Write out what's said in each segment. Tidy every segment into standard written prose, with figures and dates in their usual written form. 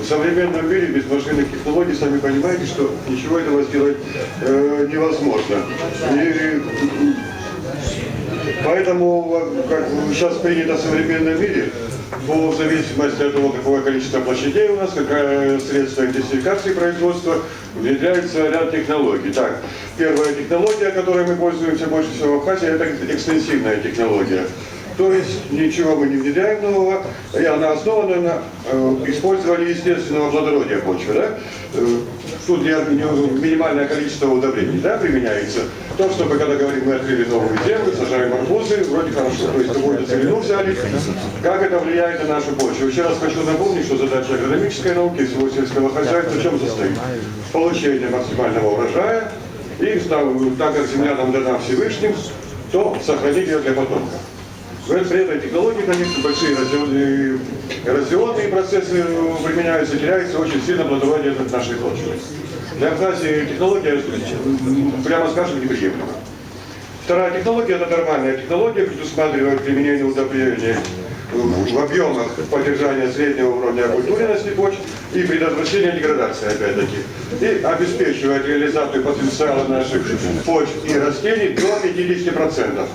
В современном мире без машинных технологий, сами понимаете, что ничего этого сделать невозможно. И поэтому, как сейчас принято в современном мире, в зависимости от того, какое количество площадей у нас, какое средство интенсификации производства, внедряется ряд технологий. Так, первая технология, которой мы пользуемся больше всего в Абхазии, это экстенсивная технология. То есть ничего мы не внедряем нового, и она основана на использовании естественного плодородия почвы. Да? Тут минимальное количество удобрений, да, применяется. То, что мы, когда говорим, мы открыли новую землю, сажаем арбузы, вроде хорошо. То есть какую-то целину взяли, как это влияет на нашу почву. Еще раз хочу напомнить, что задача агрономической науки, всего сельского хозяйства в чем состоит? Получение максимального урожая, и так как земля нам дана Всевышним, то сохранить ее для потомка. При этой технологии, конечно, большие эрозионные процессы применяются, теряется очень сильно плодородие нашей почвы. Для Абхазии технология, прямо скажем, неприемлема. Вторая технология – это нормальная технология, предусматривает применение удобрений в объемах поддержания среднего уровня окультуренности почв и предотвращения деградации, опять-таки, и обеспечивает реализацию потенциала наших почв и растений до 50%.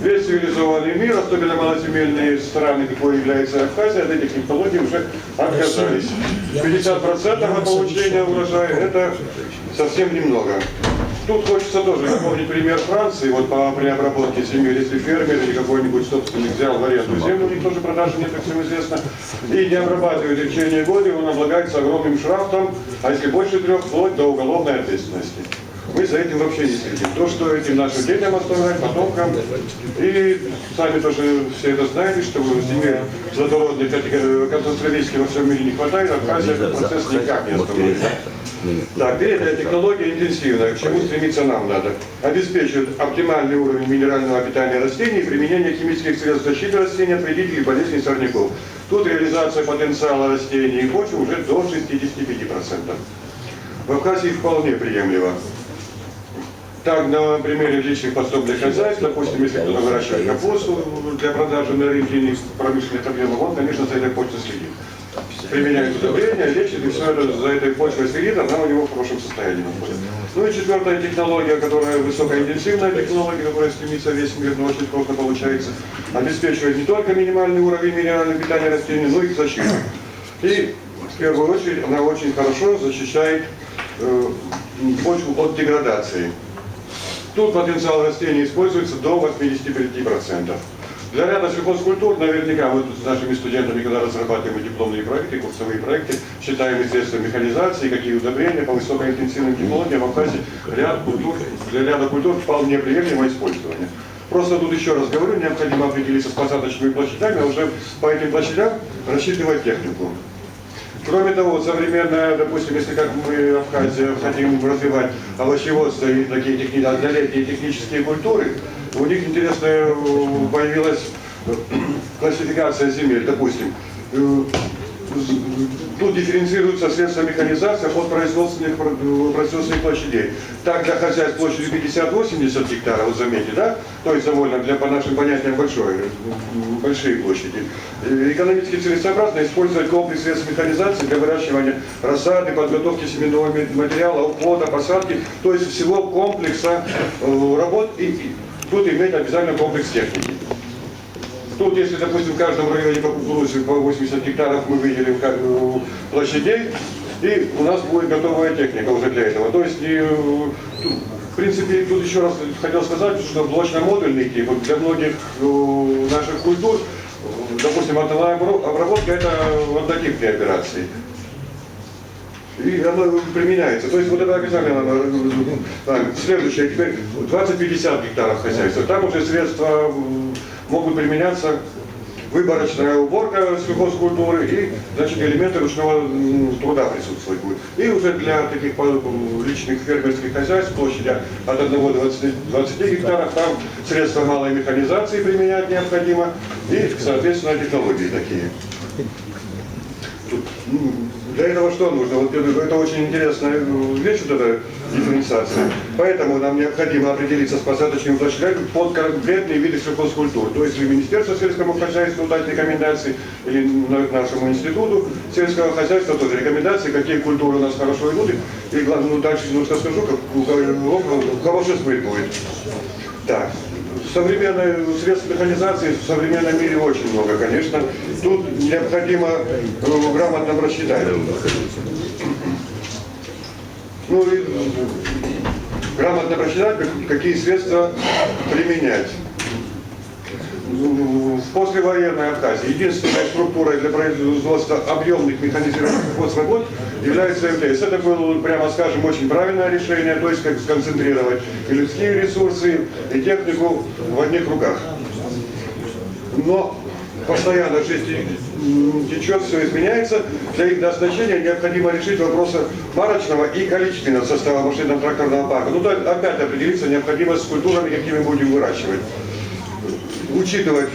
Весь цивилизованный мир, особенно малоземельные страны, какой является Абхазия, от этих технологий уже отказались. 50% от получения урожая – это совсем немного. Тут хочется тоже напомнить пример Франции. Вот при обработке земли, если фермер или какой-нибудь собственник взял в аренду землю, у них тоже продажи нет, как всем известно, и не обрабатывает в течение года, он облагается огромным штрафом, а если больше 3, вплоть до уголовной ответственности. Мы за этим вообще не следим. То, что этим нашим детям оставлять, потомкам. И сами тоже все это знаете, что земель плодородных катастрофически во всем мире не хватает, Абхазия этот процесс никак не остановит. Так, передняя технология интенсивная. К чему стремиться нам надо? Обеспечивает оптимальный уровень минерального питания растений и применение химических средств защиты растений от вредителей и болезней сорняков. Тут реализация потенциала растений и почвы уже до 65%. В Абхазии вполне приемлемо. Так, на примере личных подсобных хозяйств, допустим, если кто-то выращивает капусту для продажи на рынке или промышленных объемов, он, конечно, за этой почвой следит. Применяет удобрения, лечит, и все это за этой почвой следит, она у него в хорошем состоянии находится. Ну и четвертая технология, которая высокоинтенсивная технология, которая стремится весь мир, но очень сложно получается, обеспечивает не только минимальный уровень минерального питания растений, но и их защиту. И в первую очередь она очень хорошо защищает почву от деградации. Тут потенциал растений используется до 85%. Для ряда сельхозкультур, наверняка, мы тут с нашими студентами, когда разрабатываем дипломные проекты, курсовые проекты, считаем средства механизации, какие удобрения по высокоинтенсивным технологиям, в Абхазии для ряда культур вполне приемлемо использование. Просто тут еще раз говорю, необходимо определиться с посадочными площадями, а уже по этим площадям рассчитывать технику. Кроме того, современная, допустим, если как мы в Абхазии хотим развивать овощеводство и такие однолетние технические культуры, у них интересная появилась классификация земель, допустим. Тут дифференцируются средства механизации от производственных площадей. Так, для хозяйств площадью 50-80 гектаров, вот заметьте, да? То есть довольно, по нашим понятиям, большие площади. Экономически целесообразно использовать комплекс средств механизации для выращивания рассады, подготовки семенного материала, уплода, посадки, то есть всего комплекса работ, и тут иметь обязательно комплекс техники. Тут, если, допустим, в каждом районе по кукурузе по 80 гектаров мы выделим площадей, и у нас будет готовая техника уже для этого. То есть, в принципе, тут еще раз хотел сказать, что блочно-модульный тип для многих наших культур, допустим, атомная обработка – это однотипные операции. И оно применяется. То есть вот это обязательно. Следующее, теперь 20-50 гектаров хозяйства. Там уже средства могут применяться, выборочная уборка сельхозкультуры и, значит, элементы ручного труда присутствовать будет. И уже для таких личных фермерских хозяйств площади от 1 до 20 гектаров там средства малой механизации применять необходимо и, соответственно, технологии такие. Тут Для этого что нужно? Вот это очень интересная вещь, вот эта дифференциация. Поэтому нам необходимо определиться с посадочными площадями под конкретные виды сельхозкультур. То есть или Министерство сельскому хозяйству дать рекомендации, или нашему институту сельского хозяйства тоже рекомендации, какие культуры у нас хорошо идут. И главное, ну, дальше немножко скажу, как у кого же сбыт будет. Так. Современные средства механизации в современном мире очень много, конечно. Тут необходимо грамотно просчитать. Ну и грамотно просчитать, какие средства применять. В послевоенной Абхазии единственной структурой для производства объемных механизированных работ является МТС. Это было, прямо скажем, очень правильное решение, то есть как сконцентрировать и людские ресурсы, и технику в одних руках. Но постоянно жизнь течет, все изменяется. Для их назначения необходимо решить вопросы марочного и количественного состава машинно-тракторного парка. Ну, то опять определиться необходимо с культурами, какими будем выращивать. Учитывать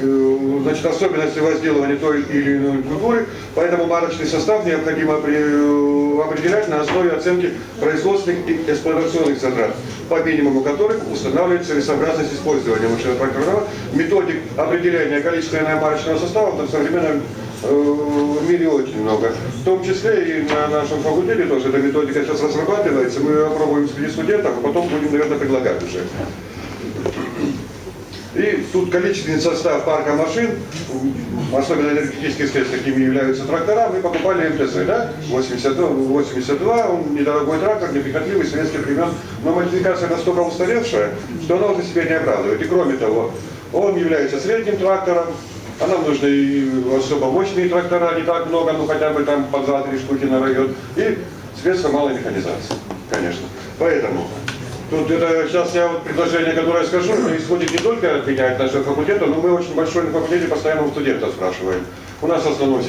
значит, особенности возделывания той или иной культуры, поэтому марочный состав необходимо определять на основе оценки производственных и эксплуатационных затрат, по минимуму которых устанавливается целесообразность использования машино-тракторного. Методик определения количественного марочного состава в современном мире очень много. В том числе и на нашем факультете тоже эта методика сейчас разрабатывается. Мы ее опробуем среди студентов, а потом будем, наверное, предлагать уже. И тут количественный состав парка машин, особенно энергетических средств, какими являются трактора, мы покупали МТЗ, да? 82, он недорогой трактор, неприхотливый, советских времен, но модификация настолько устаревшая, что она уже себя не оправдывает. И кроме того, он является средним трактором, а нам нужны и особо мощные трактора, не так много, ну хотя бы там по 2-3 штуки на район, и средства малой механизации, конечно. Поэтому тут это сейчас я вот предложение, которое я скажу, это исходит не только от меня, от нашего факультета, но мы очень большой на факультете постоянно у студентов спрашиваем. У нас в основном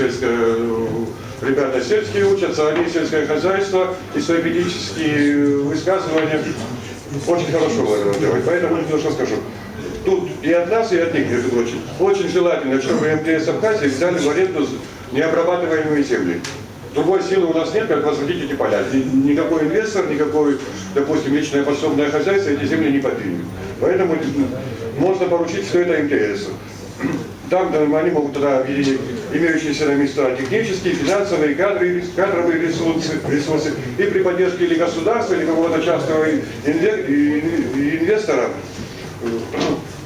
ребята сельские учатся, они сельское хозяйство и свои критические высказывания очень хорошо делают. Поэтому немножко скажу. Тут и от нас, и от них, между прочим, очень желательно, чтобы МТС Абхазии взяли в аренду необрабатываемые земли. Другой силы у нас нет, как возводить эти поля. Никакой инвестор, никакой, допустим, личное подсобное хозяйство эти земли не подвинет. Поэтому можно поручить все это МТС. Там они могут тогда объединить имеющиеся на местах технические, финансовые, кадровые ресурсы. И при поддержке или государства, или какого-то частного инвестора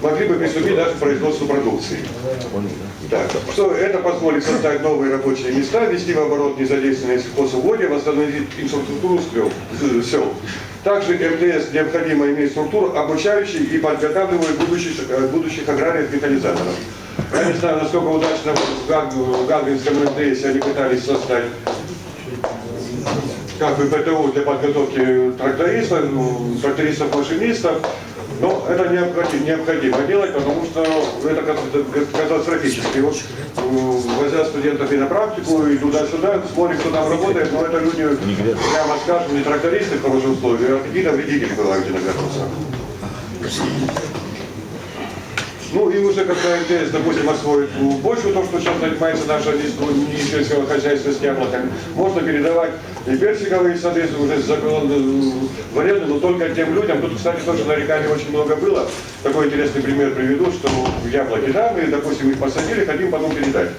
могли бы приступить даже к производству продукции. Так, что это позволит создать новые рабочие места, ввести в оборот незадействованные сельхозугодия, восстановить инфраструктуру сел. Также МТС необходимо иметь структуру, обучающую и подготавливающую будущих аграриев-механизаторов. Я не знаю, насколько удачно в Галвинском МТС они пытались создать как бы ПТУ для подготовки трактористов-машинистов. Но это необходимо делать, потому что это катастрофически. Вот, возя студентов и на практику, и туда-сюда, смотрим, кто там работает, но это люди, прямо скажем, не трактористы в хороших условиях, а какие-то вредители бывают иногда. Ну и уже когда МТС, допустим, освоит почву, то, что сейчас занимается наша сельского хозяйства с яблоками, можно передавать и персиковые сады уже в аренду, но только тем людям. Тут, кстати, тоже нареканий очень много было. Такой интересный пример приведу, что яблоки, да, мы, допустим, их посадили, хотим потом передать.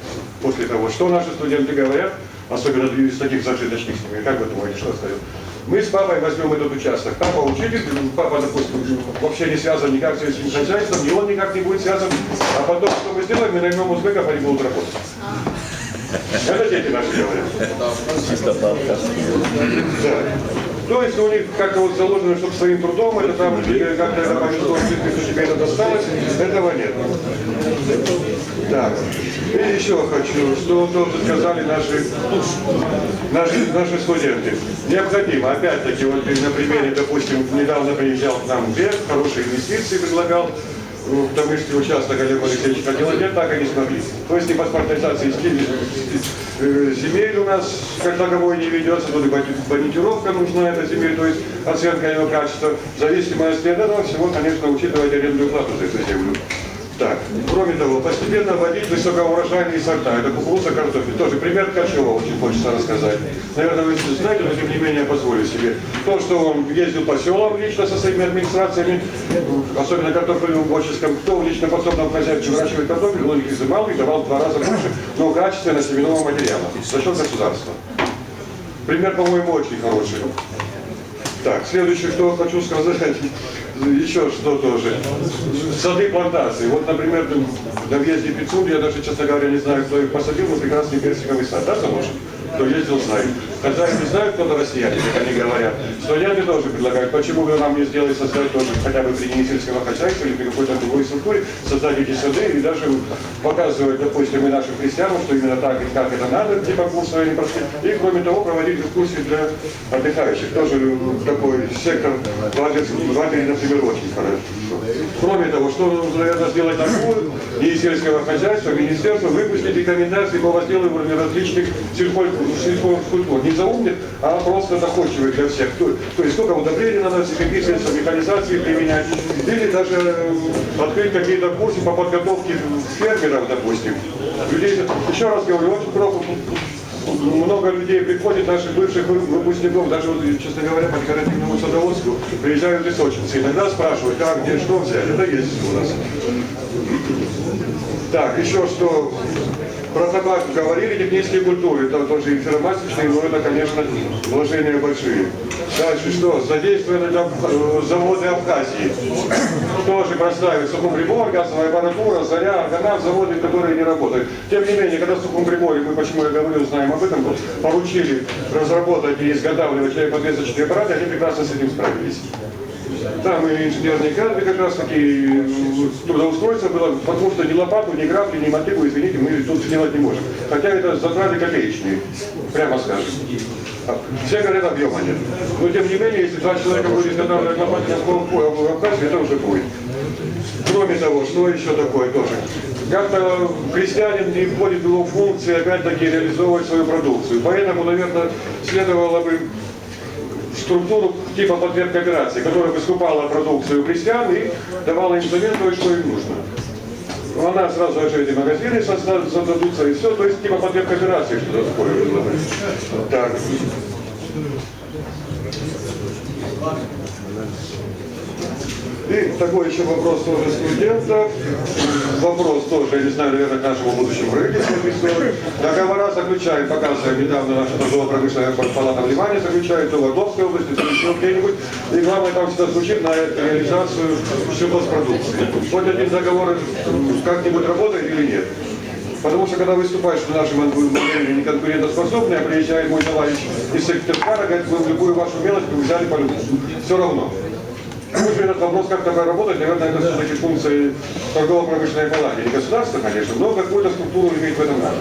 После того, что наши студенты говорят, особенно из таких зажиточных семей, как вы думаете, что скажут? Мы с папой возьмем этот участок. Папа учитель, папа, допустим, вообще не связан никак с сельским хозяйством, и он никак не будет связан. А потом, что мы сделаем, мы наймем узбеков, они будут работать. Это дети наши говорят. Да. То есть у них как-то вот заложено, чтобы своим трудом, это там как-то это повезло, что тебе это досталось, этого нет. Так. И еще хочу, что тоже сказали наши студенты. Необходимо, опять-таки, вот на примере, допустим, недавно приезжал к нам Бег, хорошие инвестиции предлагал, в Тамышский участок Олег Алексеевич хотел, нет, так и не смогли. То есть и паспортизации земель у нас как таковой не ведется, тут и бонитировка нужна этой земли, то есть оценка ее качества. В зависимости от этого всего, конечно, учитывать арендную плату за эту землю. Так, кроме того, постепенно вводить высокоурожайные сорта. Это кукуруза, картофель. Тоже пример Ткачева очень хочется рассказать. Наверное, вы знаете, но тем не менее позволю себе. То, что он ездил по селам лично со своими администрациями, особенно картофельным уборщикам, кто в лично подсобном хозяйстве выращивает картофель, он их изымал и давал в 2 раза больше, но качественно семенного материала за счет государства. Пример, по-моему, очень хороший. Так, следующее, что хочу сказать, еще что тоже. Сады плантации. Вот, например, на въезде в Пицунду, я даже, честно говоря, не знаю, кто их посадил, но прекрасный персиковый сад, да, Сануша? Кто ездил, знает. Хотя не знают, кто-то россияне, как они говорят. Студенты тоже предлагают, почему вы нам не сделали создать тоже хотя бы при сельского хозяйства или при какой-то другой структуре, создать эти сады и даже показывать, допустим, и нашим крестьянам, что именно так и как это надо, типа курсы они прошли. И, кроме того, проводить экскурсии для отдыхающих. Тоже такой сектор в Латвии, например, очень хорошо. Кроме того, что нужно, наверное, сделать такое, и сельского хозяйства, министерства, выпустить рекомендации по возделыванию различных сельхозкультур. Не заумных, а просто доходчивых для всех. То есть сколько удобрений наносить, какие средства механизации применять. Или даже открыть какие-то курсы по подготовке фермеров, допустим. Людей, еще раз говорю, очень много людей приходит, наших бывших выпускников, даже, честно говоря, по декоративному садоводству, приезжают лесочницы. Иногда спрашивают, как, где, что взять. Это есть у нас. Так, еще что... Про табак говорили, технические культуры, это тоже эфиромасочные, но это, конечно, вложения большие. Дальше что? Задействованы заводы Абхазии. Тоже проставить Сухумприбор, газовая аппаратура, Заря, Аргонавт, заводы, которые не работают. Тем не менее, когда в Сухумприборе, мы, почему я говорю, знаем об этом, поручили разработать и изготавливать подвесочные аппараты, они прекрасно с этим справились. Там и инженерные кадры как раз таки трудоустройство было, потому что ни лопату, ни грабли, ни мотыгу, извините, мы тут сделать не можем. Хотя это затраты копеечные, прямо скажем. Все говорят, объема нет. Но тем не менее, если 2 человека будут изготавливать лопаты в Абхазии, это уже будет. Кроме того, что еще такое тоже? Как-то крестьянин не входит в его функции, опять-таки, реализовывать свою продукцию. Поэтому, наверное, следовало бы структуру типа подверкооперации, которая бы скупала продукцию крестьян и давала им советовать, что им нужно. Она сразу же эти магазины создадутся и все, то есть типа подверкооперации что-то такое было бы. Так. И такой еще вопрос тоже студентов. Вопрос тоже, я не знаю, наверное, к нашему будущему правительству. Договора заключают, показываем, недавно наша торгово-промышленная палата в Ливане заключает, то в Орловской области, то еще где-нибудь. И главное, там всегда звучит на реализацию сельхозпродукции. Хоть один договор как-нибудь работает или нет. Потому что когда выступаешь в нашем модели неконкурентоспособный, а приезжает мой товарищ из Сыктывкара, говорит, вы любую вашу мелочь вы взяли по-любому. Все равно. Может, этот вопрос как-то проработать, наверное, это все-таки функция торгово-промышленной палаты. Не государства, конечно, но какую-то структуру иметь в этом надо.